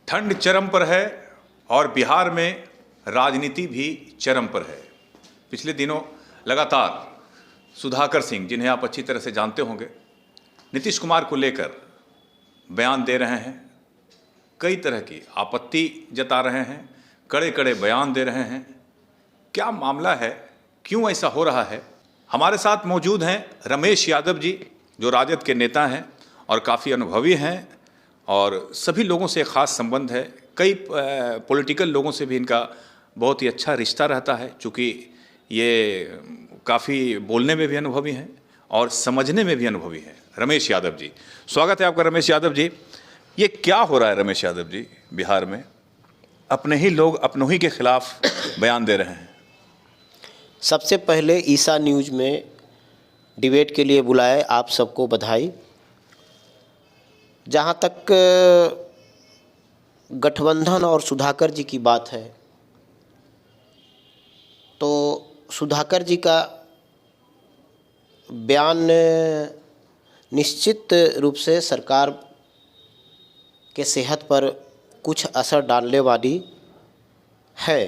ठंड चरम पर है और बिहार में राजनीति भी चरम पर है। पिछले दिनों लगातार सुधाकर सिंह, जिन्हें आप अच्छी तरह से जानते होंगे, नीतीश कुमार को लेकर बयान दे रहे हैं, कई तरह की आपत्ति जता रहे हैं, कड़े कड़े बयान दे रहे हैं। क्या मामला है, क्यों ऐसा हो रहा है? हमारे साथ मौजूद हैं रमेश यादव जी, जो राजद के नेता हैं और काफ़ी अनुभवी हैं और सभी लोगों से ख़ास संबंध है। कई पॉलिटिकल लोगों से भी इनका बहुत ही अच्छा रिश्ता रहता है, चूँकि ये काफ़ी बोलने में भी अनुभवी हैं और समझने में भी अनुभवी हैं। रमेश यादव जी, स्वागत है आपका। रमेश यादव जी, ये क्या हो रहा है रमेश यादव जी? बिहार में अपने ही लोग अपनों ही के खिलाफ बयान दे रहे हैं। सबसे पहले ईसा न्यूज़ में डिबेट के लिए बुलाए, आप सबको बधाई। जहाँ तक गठबंधन और सुधाकर जी की बात है, तो सुधाकर जी का बयान निश्चित रूप से सरकार के सेहत पर कुछ असर डालने वाली है,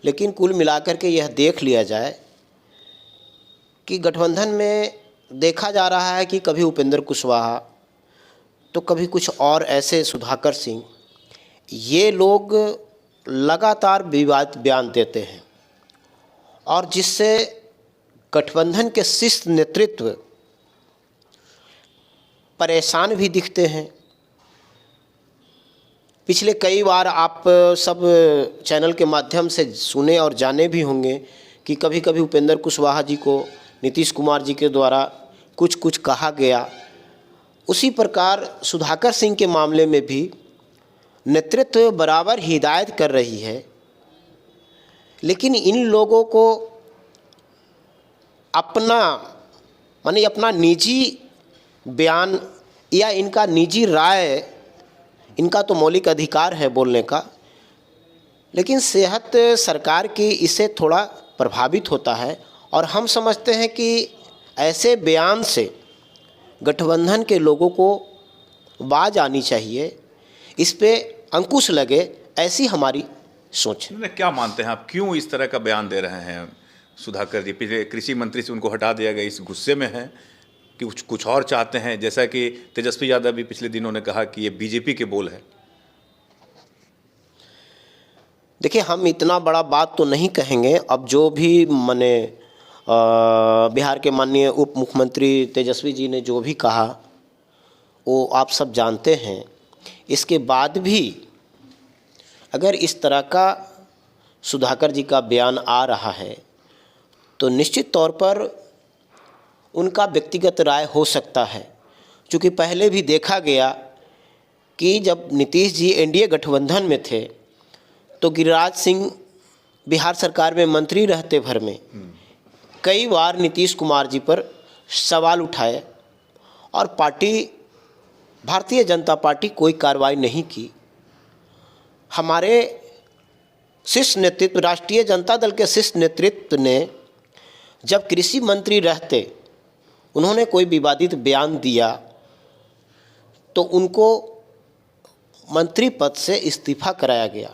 लेकिन कुल मिलाकर के यह देख लिया जाए कि गठबंधन में देखा जा रहा है कि कभी उपेंद्र कुशवाहा तो कभी कुछ और ऐसे सुधाकर सिंह, ये लोग लगातार विवाद बयान देते हैं और जिससे गठबंधन के शीर्ष नेतृत्व परेशान भी दिखते हैं। पिछले कई बार आप सब चैनल के माध्यम से सुने और जाने भी होंगे कि कभी कभी उपेंद्र कुशवाहा जी को नीतीश कुमार जी के द्वारा कुछ कुछ कहा गया। उसी प्रकार सुधाकर सिंह के मामले में भी नेतृत्व बराबर हिदायत कर रही है, लेकिन इन लोगों को अपना निजी बयान या इनका निजी राय, इनका तो मौलिक अधिकार है बोलने का, लेकिन सेहत सरकार की इससे थोड़ा प्रभावित होता है। और हम समझते हैं कि ऐसे बयान से गठबंधन के लोगों को बाज आनी चाहिए, इस पे अंकुश लगे, ऐसी हमारी सोच है। क्या मानते हैं आप, क्यों इस तरह का बयान दे रहे हैं सुधाकर जी? पिछले कृषि मंत्री से उनको हटा दिया गया, इस गुस्से में हैं कि कुछ और चाहते हैं? जैसा कि तेजस्वी यादव भी पिछले दिनों ने कहा कि ये बीजेपी के बोल है। देखिए, हम इतना बड़ा बात तो नहीं कहेंगे। अब जो भी बिहार के माननीय उप मुख्यमंत्री तेजस्वी जी ने जो भी कहा वो आप सब जानते हैं। इसके बाद भी अगर इस तरह का सुधाकर जी का बयान आ रहा है तो निश्चित तौर पर उनका व्यक्तिगत राय हो सकता है, क्योंकि पहले भी देखा गया कि जब नीतीश जी एनडीए गठबंधन में थे तो गिरिराज सिंह बिहार सरकार में मंत्री रहते भर में कई बार नीतीश कुमार जी पर सवाल उठाए और भारतीय जनता पार्टी कोई कार्रवाई नहीं की। हमारे शीर्ष नेतृत्व, राष्ट्रीय जनता दल के शीर्ष नेतृत्व ने जब कृषि मंत्री रहते उन्होंने कोई विवादित बयान दिया तो उनको मंत्री पद से इस्तीफा कराया गया।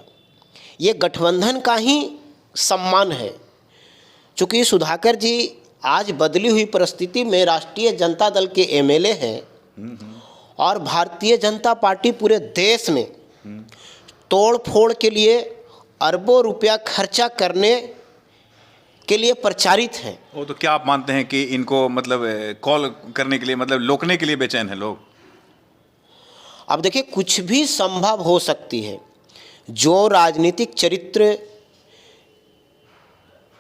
ये गठबंधन का ही सम्मान है। चूँकि सुधाकर जी आज बदली हुई परिस्थिति में राष्ट्रीय जनता दल के एमएलए हैं और भारतीय जनता पार्टी पूरे देश में तोड़ फोड़ के लिए अरबों रुपया खर्चा करने के लिए प्रचारित हैं। वो तो क्या आप मानते हैं कि इनको कॉल करने के लिए, रोकने के लिए बेचैन हैं लोग? अब देखिए, कुछ भी संभव हो सकती है। जो राजनीतिक चरित्र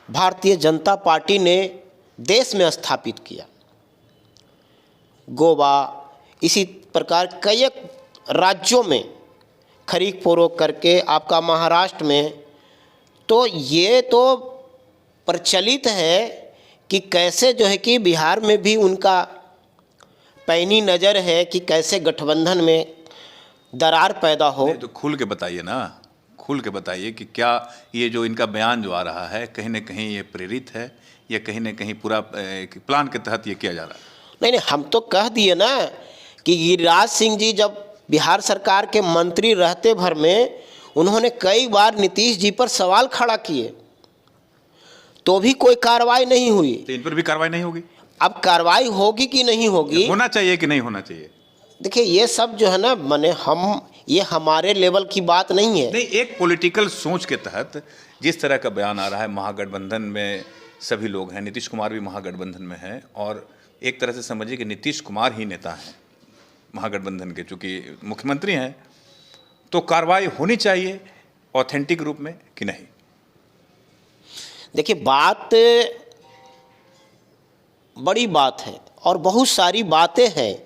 भारतीय जनता पार्टी ने देश में स्थापित किया, गोवा, इसी प्रकार कई राज्यों में खरीद फरोख्त करके, आपका महाराष्ट्र में, तो ये तो प्रचलित है कि कैसे जो है कि बिहार में भी उनका पैनी नज़र है कि कैसे गठबंधन में दरार पैदा हो। तो खुल के बताइए ना, खुल के बताइए कि क्या ये जो इनका बयान जो आ रहा है कहीं ना कहीं ये प्रेरित है या कहीं ना कहीं पूरा प्लान के तहत ये किया जा रहा है? नहीं, हम तो कह दिए ना कि गिरिराज सिंह जी जब बिहार सरकार के मंत्री रहते भर में उन्होंने कई बार नीतीश जी पर सवाल खड़ा किए, तो भी कोई कार्रवाई नहीं हुई। तो इन पर भी कार्रवाई नहीं होगी? अब कार्रवाई होगी कि नहीं होगी, होना चाहिए कि नहीं होना चाहिए? देखिए ये सब जो है ना, माने ये हमारे लेवल की बात नहीं है। नहीं, एक पॉलिटिकल सोच के तहत जिस तरह का बयान आ रहा है, महागठबंधन में सभी लोग हैं, नीतीश कुमार भी महागठबंधन में हैं, और एक तरह से समझिए कि नीतीश कुमार ही नेता हैं महागठबंधन के, चूँकि मुख्यमंत्री हैं, तो कार्रवाई होनी चाहिए ऑथेंटिक रूप में कि नहीं? देखिए बात बड़ी बात है और बहुत सारी बातें हैं।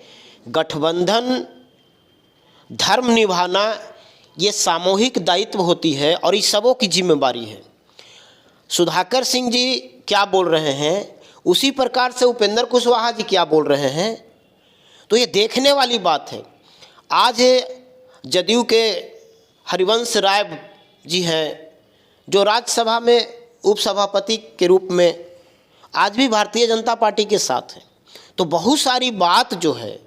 गठबंधन, धर्म निभाना ये सामूहिक दायित्व होती है और इस सबों की जिम्मेवारी है। सुधाकर सिंह जी क्या बोल रहे हैं, उसी प्रकार से उपेंद्र कुशवाहा जी क्या बोल रहे हैं, तो ये देखने वाली बात है। आज जदयू के हरिवंश राय जी हैं जो राज्यसभा में उपसभापति के रूप में आज भी भारतीय जनता पार्टी के साथ हैं। तो बहुत सारी बात जो है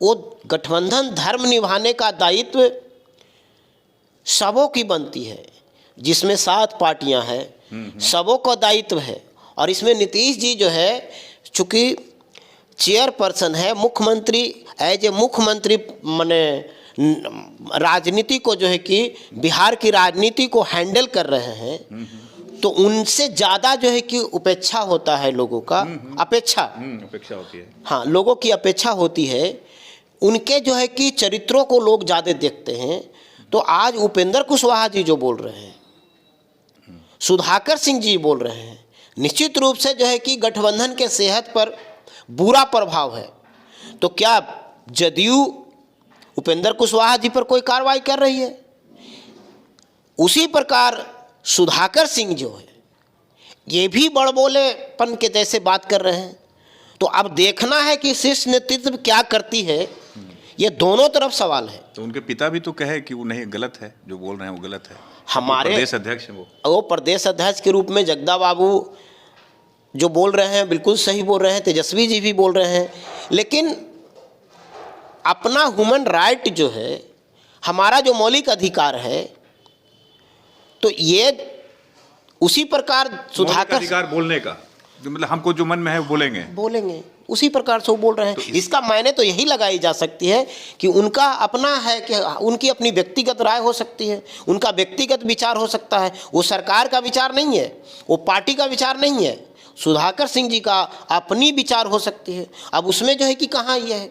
वो गठबंधन धर्म निभाने का दायित्व सबों की बनती है, जिसमें 7 पार्टियां हैं, सबों का दायित्व है। और इसमें नीतीश जी जो है चूँकि चेयरपर्सन है, मुख्यमंत्री, एज ए मुख्यमंत्री माने राजनीति को जो है कि बिहार की राजनीति को हैंडल कर रहे हैं, तो उनसे ज़्यादा जो है कि उपेक्षा होता है लोगों का, अपेक्षा होती है। हाँ, लोगों की अपेक्षा होती है, उनके जो है कि चरित्रों को लोग ज़्यादा देखते हैं। तो आज उपेंद्र कुशवाहा जी जो बोल रहे हैं, सुधाकर सिंह जी बोल रहे हैं, निश्चित रूप से जो है कि गठबंधन के सेहत पर बुरा प्रभाव है। तो क्या जदयू उपेंद्र कुशवाहा जी पर कोई कार्रवाई कर रही है? उसी प्रकार सुधाकर सिंह जो है ये भी बड़बोलेपन के जैसे बात कर रहे हैं। तो अब देखना है कि शीर्ष नेतृत्व क्या करती है, ये दोनों तरफ सवाल है। तो उनके पिता भी तो कहे कि वो नहीं, गलत है जो बोल रहे हैं, वो गलत है। हमारे प्रदेश अध्यक्ष हैं वो प्रदेश अध्यक्ष के रूप में जगदा बाबू जो बोल रहे हैं बिल्कुल सही बोल रहे हैं, तेजस्वी जी भी बोल रहे हैं, लेकिन अपना ह्यूमन राइट जो है, हमारा जो मौलिक अधिकार है, तो ये उसी प्रकार सुधाकर अधिकार बोलने का, जो मतलब हमको जो मन में है वो बोलेंगे उसी प्रकार से वो बोल रहे हैं। तो इसका मायने तो यही लगाई जा सकती है कि उनका अपना है, कि उनकी अपनी व्यक्तिगत राय हो सकती है, उनका व्यक्तिगत विचार हो सकता है, वो सरकार का विचार नहीं है, वो पार्टी का विचार नहीं है। सुधाकर सिंह जी का अपनी विचार हो सकती है। अब उसमें जो है कि कहाँ ये है।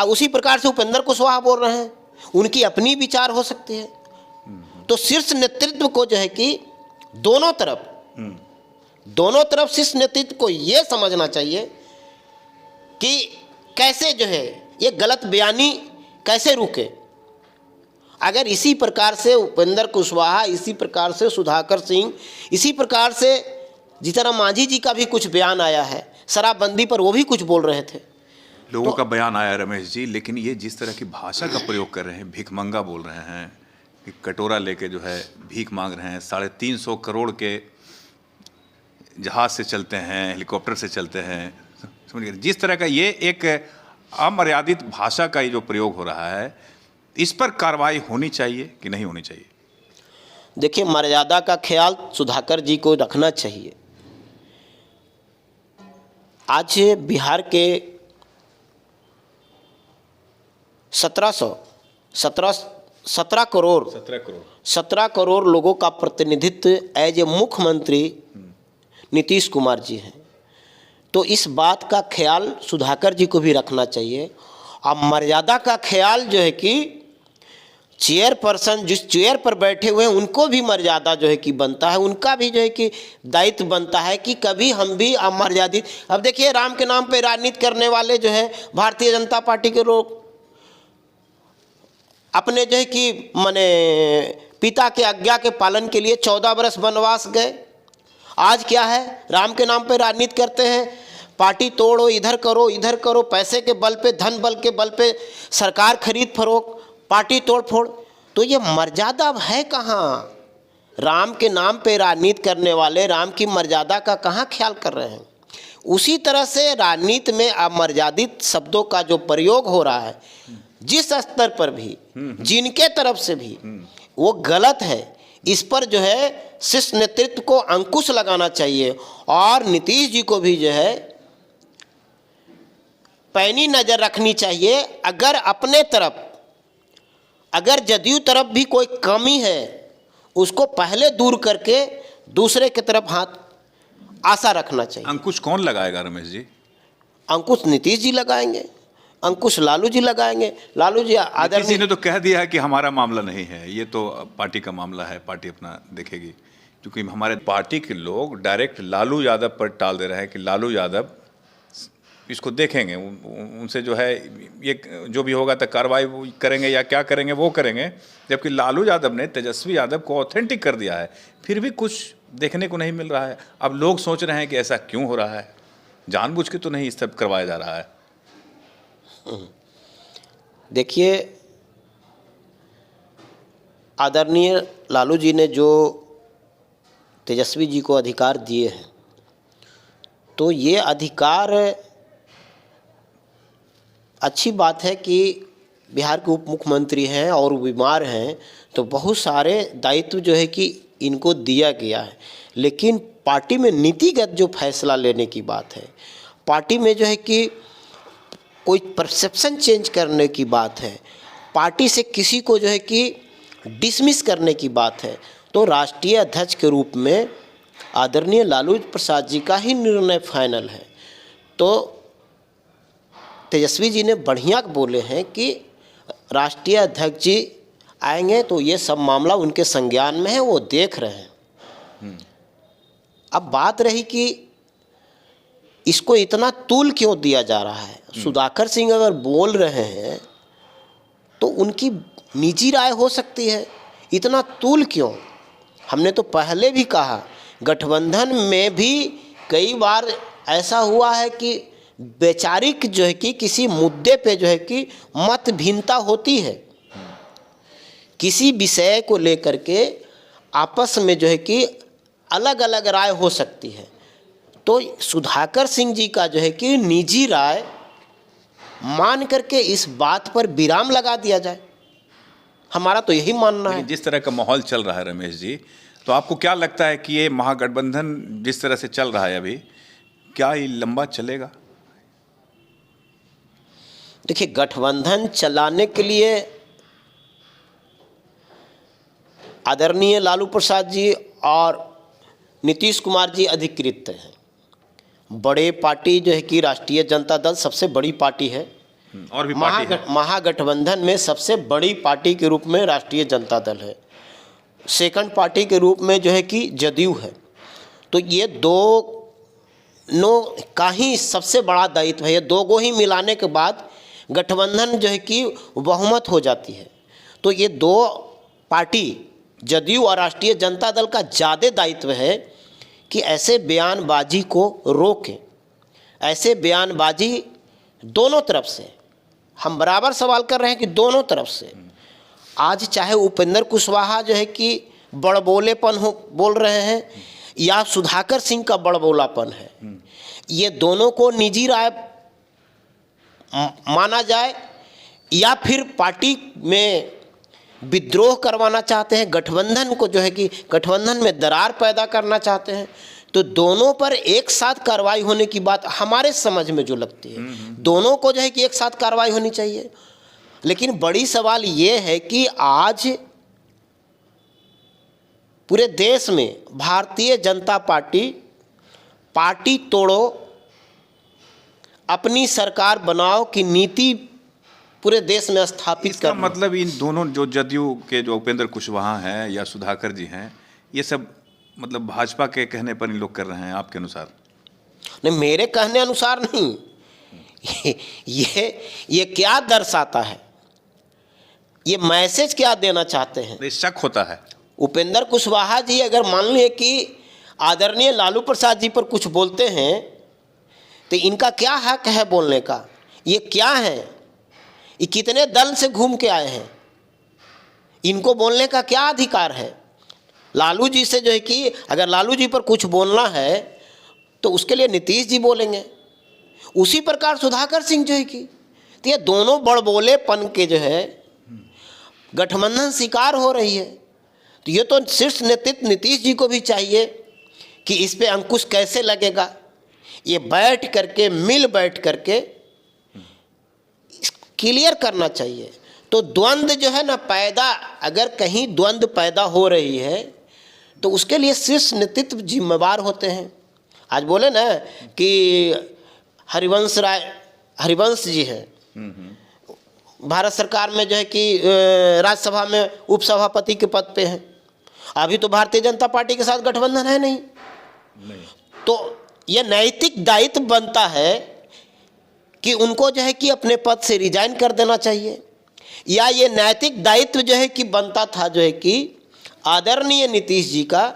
उसी प्रकार से उपेंद्र कुशवाहा बोल रहे हैं, उनकी अपनी विचार हो सकती है। तो शीर्ष नेतृत्व को जो है कि दोनों तरफ शीर्ष नेतृत्व को ये समझना चाहिए कि कैसे जो है ये गलत बयानी कैसे रुके। अगर इसी प्रकार से उपेंद्र कुशवाहा, इसी प्रकार से सुधाकर सिंह, इसी प्रकार से जीतनराम मांझी जी का भी कुछ बयान आया है शराबबंदी पर, वो भी कुछ बोल रहे थे, लोगों का बयान आया रमेश जी, लेकिन ये जिस तरह की भाषा का प्रयोग कर रहे हैं, भिखमंगा बोल रहे हैं, कि कटोरा लेके जो है भीख मांग रहे हैं, 350 करोड़ के जहाज से चलते हैं, हेलीकॉप्टर से चलते हैं, समझिए जिस तरह का ये एक अमर्यादित भाषा का ये जो प्रयोग हो रहा है, इस पर कार्रवाई होनी चाहिए कि नहीं होनी चाहिए? देखिए, मर्यादा का ख्याल सुधाकर जी को रखना चाहिए। आज बिहार के 17 करोड़ लोगों का प्रतिनिधित्व एज ए मुख्यमंत्री नीतीश कुमार जी हैं। तो इस बात का ख्याल सुधाकर जी को भी रखना चाहिए। अब मर्यादा का ख्याल जो है कि चेयरपर्सन जिस चेयर पर बैठे हुए हैं उनको भी मर्यादा जो है कि बनता है, उनका भी जो है कि दायित्व बनता है कि कभी हम भी अमर्यादित। अब देखिए, राम के नाम पे राजनीति करने वाले जो है भारतीय जनता पार्टी के लोग अपने जो है कि माने पिता के आज्ञा के पालन के लिए 14 वर्ष वनवास गए। आज क्या है, राम के नाम पे राजनीति करते हैं, पार्टी तोड़ो, इधर करो, पैसे के बल पे, धन बल के बल पे सरकार खरीद फरोख्त, पार्टी तोड़ फोड़। तो ये मर्यादा है कहाँ? राम के नाम पे राजनीति करने वाले राम की मर्यादा का कहाँ ख्याल कर रहे हैं? उसी तरह से राजनीति में अमर्यादित शब्दों का जो प्रयोग हो रहा है, जिस स्तर पर भी, जिनके तरफ से भी वो गलत है, इस पर जो है शीर्ष नेतृत्व को अंकुश लगाना चाहिए और नीतीश जी को भी जो है पैनी नज़र रखनी चाहिए। अगर अपने तरफ, अगर जदयू तरफ भी कोई कमी है, उसको पहले दूर करके दूसरे की तरफ हाथ आशा रखना चाहिए। अंकुश कौन लगाएगा रमेश जी? अंकुश नीतीश जी लगाएंगे, अंकुश लालू जी लगाएंगे। लालू जी नीतीश जी ने तो कह दिया है कि हमारा मामला नहीं है, ये तो पार्टी का मामला है, पार्टी अपना देखेगी। क्योंकि हमारे पार्टी के लोग डायरेक्ट लालू यादव पर टाल दे रहे हैं कि लालू यादव इसको देखेंगे, उनसे जो है ये जो भी होगा तो कार्रवाई करेंगे या क्या करेंगे वो करेंगे। जबकि लालू यादव ने तेजस्वी यादव को ऑथेंटिक कर दिया है, फिर भी कुछ देखने को नहीं मिल रहा है। अब लोग सोच रहे हैं कि ऐसा क्यों हो रहा है, जानबूझ के तो नहीं इस सब करवाया जा रहा है। देखिए, आदरणीय लालू जी ने जो तेजस्वी जी को अधिकार दिए हैं, तो ये अधिकार अच्छी बात है कि बिहार के उप मुख्यमंत्री हैं और वो बीमार हैं, तो बहुत सारे दायित्व जो है कि इनको दिया गया है। लेकिन पार्टी में नीतिगत जो फैसला लेने की बात है, पार्टी में जो है कि कोई परसेप्शन चेंज करने की बात है, पार्टी से किसी को जो है कि डिसमिस करने की बात है, तो राष्ट्रीय अध्यक्ष के रूप में आदरणीय लालू प्रसाद जी का ही निर्णय फाइनल है। तो तेजस्वी जी ने बढ़िया बोले हैं कि राष्ट्रीय अध्यक्ष जी आएंगे तो ये सब मामला उनके संज्ञान में है, वो देख रहे हैं। अब बात रही कि इसको इतना तूल क्यों दिया जा रहा है। सुधाकर सिंह अगर बोल रहे हैं तो उनकी निजी राय हो सकती है, इतना तूल क्यों? हमने तो पहले भी कहा, गठबंधन में भी कई बार ऐसा हुआ है कि वैचारिक जो है कि किसी मुद्दे पे जो है कि मत भिन्नता होती है, किसी विषय को लेकर के आपस में जो है कि अलग अलग राय हो सकती है। तो सुधाकर सिंह जी का जो है कि निजी राय मान करके इस बात पर विराम लगा दिया जाए, हमारा तो यही मानना है। जिस तरह का माहौल चल रहा है रमेश जी, तो आपको क्या लगता है कि ये महागठबंधन जिस तरह से चल रहा है अभी, क्या ये लंबा चलेगा? देखिए, गठबंधन चलाने के लिए आदरणीय लालू प्रसाद जी और नीतीश कुमार जी अधिकृत हैं। बड़े पार्टी जो है कि राष्ट्रीय जनता दल सबसे बड़ी पार्टी है, और भी पार्टी है। महागठबंधन में सबसे बड़ी पार्टी के रूप में राष्ट्रीय जनता दल है, सेकंड पार्टी के रूप में जो है कि जदयू है। तो ये दोनों का ही सबसे बड़ा दायित्व है। ये दो को ही मिलाने के बाद गठबंधन जो है कि बहुमत हो जाती है। तो ये दो पार्टी जदयू और राष्ट्रीय जनता दल का ज़्यादा दायित्व है कि ऐसे बयानबाजी को रोकें। ऐसे बयानबाजी दोनों तरफ से, हम बराबर सवाल कर रहे हैं कि दोनों तरफ से। आज चाहे उपेंद्र कुशवाहा जो है कि बड़बोलेपन बोल रहे हैं या सुधाकर सिंह का बड़बोलापन है, ये दोनों को निजी राय माना जाए या फिर पार्टी में विद्रोह करवाना चाहते हैं, गठबंधन को जो है कि गठबंधन में दरार पैदा करना चाहते हैं, तो दोनों पर एक साथ कार्रवाई होने की बात हमारे समझ में जो लगती है, दोनों को जो है कि एक साथ कार्रवाई होनी चाहिए। लेकिन बड़ी सवाल ये है कि आज पूरे देश में भारतीय जनता पार्टी तोड़ो, अपनी सरकार बनाओ की नीति पूरे देश में स्थापित कर। मतलब इन दोनों जो जदयू के जो उपेंद्र कुशवाहा हैं या सुधाकर जी हैं, ये सब मतलब भाजपा के कहने पर इन लोग कर रहे हैं आपके अनुसार? नहीं, मेरे कहने अनुसार नहीं। ये क्या दर्शाता है, ये मैसेज क्या देना चाहते हैं? शक होता है। उपेंद्र कुशवाहा जी अगर मान लिए कि आदरणीय लालू प्रसाद जी पर कुछ बोलते हैं तो इनका क्या हक है बोलने का? ये क्या है? ये कितने दल से घूम के आए हैं? इनको बोलने का क्या अधिकार है? लालू जी से जो है कि अगर लालू जी पर कुछ बोलना है तो उसके लिए नीतीश जी बोलेंगे, उसी प्रकार सुधाकर सिंह जो है कि तो ये दोनों बड़बोलेपन के जो है गठबंधन शिकार हो रही है। तो ये तो शीर्ष नेतृत्व नीतीश जी को भी चाहिए कि इस पे अंकुश कैसे लगेगा, ये बैठ करके क्लियर करना चाहिए। तो द्वंद्व जो है ना पैदा, अगर कहीं द्वंद्व पैदा हो रही है तो उसके लिए शीर्ष नेतृत्व जिम्मेवार होते हैं। आज बोले ना कि हरिवंश जी हैं, भारत सरकार में जो है कि राज्यसभा में उपसभापति के पद पे हैं। अभी तो भारतीय जनता पार्टी के साथ गठबंधन है नहीं। तो यह नैतिक दायित्व बनता है कि उनको जो है कि अपने पद से रिजाइन कर देना चाहिए, या ये नैतिक दायित्व जो है कि बनता था जो है कि आदरणीय नीतीश जी का,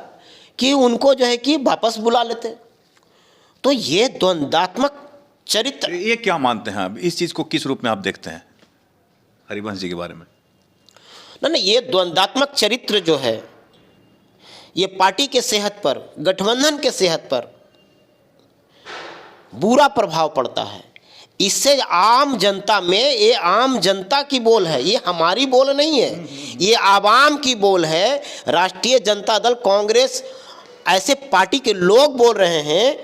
कि उनको जो है कि वापस बुला लेते। तो ये द्वंद्वात्मक चरित्र, ये क्या मानते हैं आप, इस चीज़ को किस रूप में आप देखते हैं हरिवंश जी के बारे में? ना ये द्वंद्वात्मक चरित्र जो है ये पार्टी के सेहत पर, गठबंधन के सेहत पर बुरा प्रभाव पड़ता है। इससे आम जनता में, ये आम जनता की बोल है, ये हमारी बोल नहीं है, ये आवाम की बोल है। राष्ट्रीय जनता दल, कांग्रेस, ऐसे पार्टी के लोग बोल रहे हैं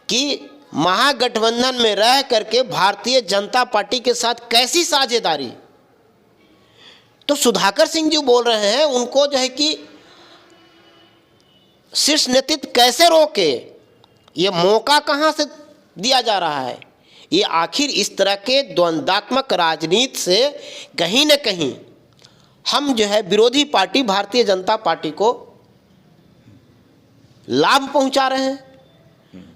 कि महागठबंधन में रह करके भारतीय जनता पार्टी के साथ कैसी साझेदारी। तो सुधाकर सिंह जो बोल रहे हैं उनको जो है कि शीर्ष नेतृत्व कैसे रोके, ये मौका कहाँ से दिया जा रहा है। ये आखिर इस तरह के द्वंद्वात्मक राजनीति से कहीं न कहीं हम जो है विरोधी पार्टी भारतीय जनता पार्टी को लाभ पहुंचा रहे हैं।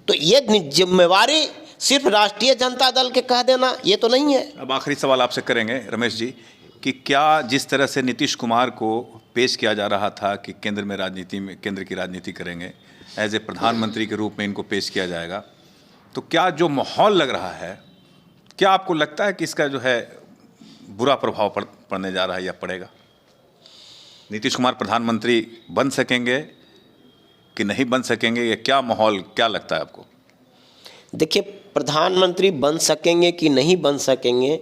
तो ये जिम्मेवारी सिर्फ राष्ट्रीय जनता दल के कह देना ये तो नहीं है। अब आखिरी सवाल आपसे करेंगे रमेश जी, कि क्या जिस तरह से नीतीश कुमार को पेश किया जा रहा था कि केंद्र की राजनीति करेंगे, एज ए प्रधानमंत्री के रूप में इनको पेश किया जाएगा, तो क्या जो माहौल लग रहा है, क्या आपको लगता है कि इसका जो है बुरा प्रभाव पड़ने जा रहा है या पड़ेगा? नीतीश कुमार प्रधानमंत्री बन सकेंगे कि नहीं बन सकेंगे, या क्या माहौल, क्या लगता है आपको? देखिए, प्रधानमंत्री बन सकेंगे कि नहीं बन सकेंगे,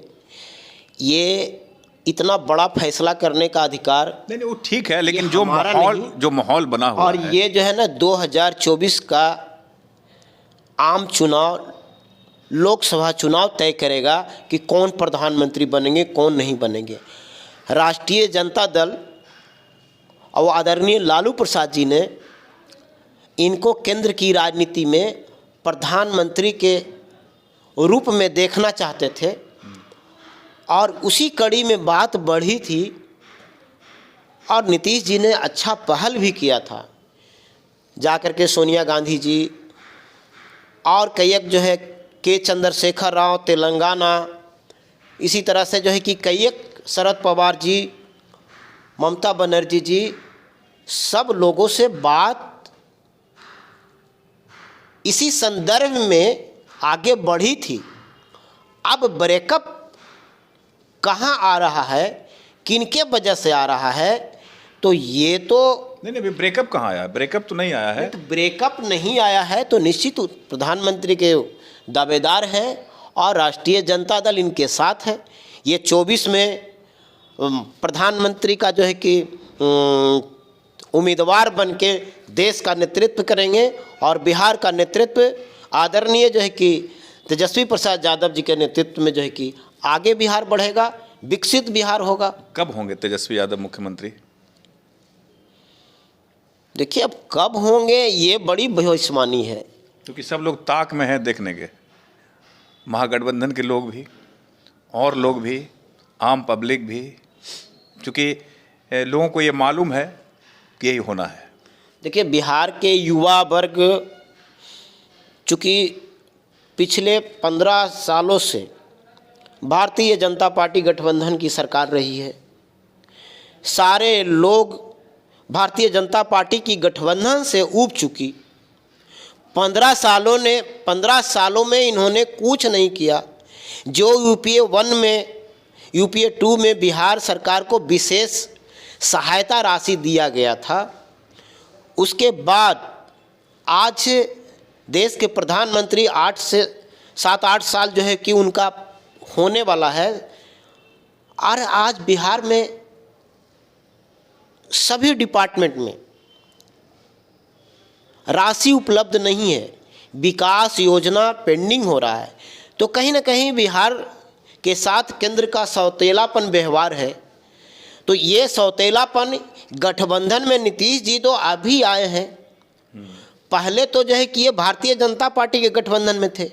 ये इतना बड़ा फैसला करने का अधिकार नहीं, वो ठीक है, लेकिन जो माहौल बना हुआ और है, ये जो है ना 2024 का आम चुनाव, लोकसभा चुनाव तय करेगा कि कौन प्रधानमंत्री बनेंगे, कौन नहीं बनेंगे। राष्ट्रीय जनता दल और आदरणीय लालू प्रसाद जी ने इनको केंद्र की राजनीति में प्रधानमंत्री के रूप में देखना चाहते थे, और उसी कड़ी में बात बढ़ी थी। और नीतीश जी ने अच्छा पहल भी किया था, जाकर के सोनिया गांधी जी और कई जो है के चंद्रशेखर राव तेलंगाना, इसी तरह से जो है कि कई शरद पवार जी, ममता बनर्जी जी, सब लोगों से बात इसी संदर्भ में आगे बढ़ी थी। अब ब्रेकअप कहाँ आ रहा है, किनके वजह से आ रहा है, तो ये तो नहीं, ब्रेकअप कहाँ आया? ब्रेकअप तो नहीं आया है। तो ब्रेकअप नहीं आया है तो निश्चित प्रधानमंत्री के दावेदार हैं और राष्ट्रीय जनता दल इनके साथ है। ये 24 में प्रधानमंत्री का जो है कि उम्मीदवार बन के देश का नेतृत्व करेंगे, और बिहार का नेतृत्व आदरणीय जो है कि तेजस्वी प्रसाद यादव जी के नेतृत्व में जो है कि आगे बिहार बढ़ेगा, विकसित बिहार होगा। कब होंगे तेजस्वी यादव मुख्यमंत्री? देखिए, अब कब होंगे ये बड़ी भविष्यवाणी है, क्योंकि सब लोग ताक में हैं देखने के, महागठबंधन के लोग भी और लोग भी, आम पब्लिक भी, क्योंकि लोगों को ये मालूम है कि यही होना है। देखिए, बिहार के युवा वर्ग चूँकि पिछले 15 सालों से भारतीय जनता पार्टी गठबंधन की सरकार रही है, सारे लोग भारतीय जनता पार्टी की गठबंधन से ऊब चुकी। 15 सालों में इन्होंने कुछ नहीं किया। जो यूपीए 1 में, यूपीए 2 में बिहार सरकार को विशेष सहायता राशि दिया गया था, उसके बाद आज देश के प्रधानमंत्री 7-8 साल जो है कि उनका होने वाला है। और आज बिहार में सभी डिपार्टमेंट में राशि उपलब्ध नहीं है, विकास योजना पेंडिंग हो रहा है। तो कहीं ना कहीं बिहार के साथ केंद्र का सौतेलापन व्यवहार है। तो ये सौतेलापन गठबंधन में नीतीश जी तो अभी आए हैं, पहले तो जो है कि ये भारतीय जनता पार्टी के गठबंधन में थे,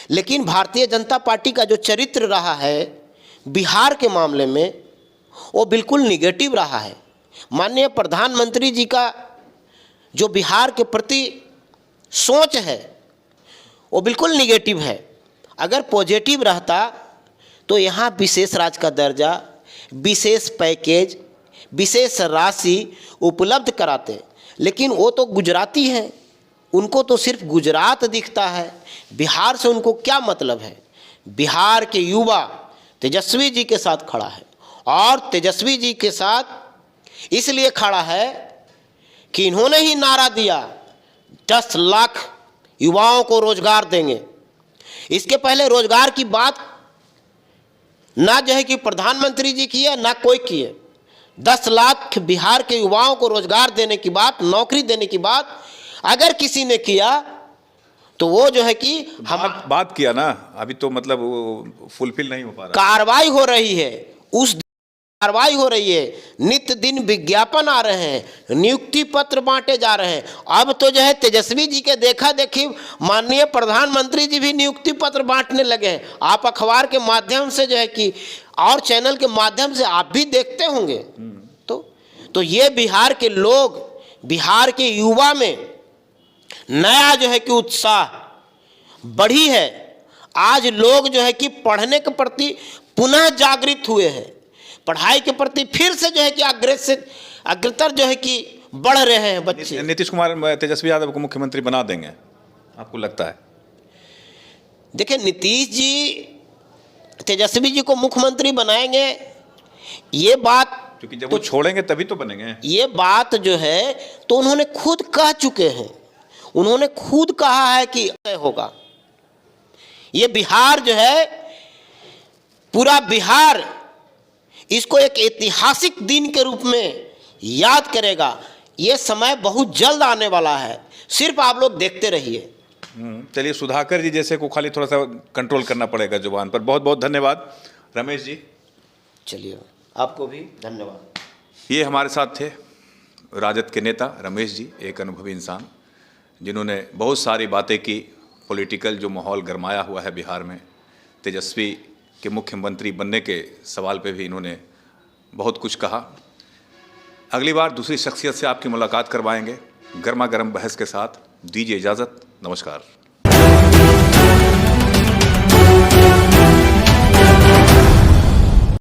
लेकिन भारतीय जनता पार्टी का जो चरित्र रहा है बिहार के मामले में वो बिल्कुल निगेटिव रहा है। माननीय प्रधानमंत्री जी का जो बिहार के प्रति सोच है वो बिल्कुल निगेटिव है। अगर पॉजिटिव रहता तो यहाँ विशेष राज्य का दर्जा, विशेष पैकेज, विशेष राशि उपलब्ध कराते, लेकिन वो तो गुजराती हैं, उनको तो सिर्फ गुजरात दिखता है, बिहार से उनको क्या मतलब है। बिहार के युवा तेजस्वी जी के साथ खड़ा है और तेजस्वी जी के साथ इसलिए खड़ा है कि इन्होंने ही नारा दिया 10 लाख युवाओं को रोजगार देंगे। इसके पहले रोजगार की बात ना जो है कि प्रधानमंत्री जी किए ना कोई किए। 10 लाख बिहार के युवाओं को रोजगार देने की बात, नौकरी देने की बात अगर किसी ने किया तो वो जो है कि हम बात किया ना, अभी तो मतलब वो फुलफिल नहीं हो पा रहा। कार्रवाई हो रही है, उस कार्रवाई हो रही है, नित्य दिन विज्ञापन आ रहे हैं, नियुक्ति पत्र बांटे जा रहे हैं। अब तो जो है तेजस्वी जी के देखा देखी माननीय प्रधानमंत्री जी भी नियुक्ति पत्र बांटने लगे हैं। आप अखबार के माध्यम से जो है कि और चैनल के माध्यम से आप भी देखते होंगे। तो ये बिहार के लोग, बिहार के युवा में नया जो है कि उत्साह बढ़ी है। आज लोग जो है कि पढ़ने के प्रति पुनः जागृत हुए हैं, पढ़ाई के प्रति फिर से जो है कि अग्रतर जो है कि बढ़ रहे हैं बच्चे। नीतीश कुमार तेजस्वी यादव को मुख्यमंत्री बना देंगे, आपको लगता है? देखिए, नीतीश जी तेजस्वी जी को मुख्यमंत्री बनाएंगे ये बात, क्योंकि जब वो छोड़ेंगे तभी तो बनेंगे। ये बात जो है तो उन्होंने खुद कह चुके हैं, उन्होंने खुद कहा है कि होगा। ये बिहार जो है, पूरा बिहार इसको एक ऐतिहासिक दिन के रूप में याद करेगा। ये समय बहुत जल्द आने वाला है, सिर्फ आप लोग देखते रहिए। चलिए, सुधाकर जी जैसे को खाली थोड़ा सा कंट्रोल करना पड़ेगा जुबान पर। बहुत बहुत धन्यवाद रमेश जी। चलिए, आपको भी धन्यवाद। ये हमारे साथ थे राजद के नेता रमेश जी, एक अनुभवी इंसान जिन्होंने बहुत सारी बातें की। पॉलिटिकल जो माहौल गरमाया हुआ है बिहार में, तेजस्वी के मुख्यमंत्री बनने के सवाल पे भी इन्होंने बहुत कुछ कहा। अगली बार दूसरी शख्सियत से आपकी मुलाकात करवाएंगे गर्मा गर्म बहस के साथ। दीजिए इजाज़त, नमस्कार।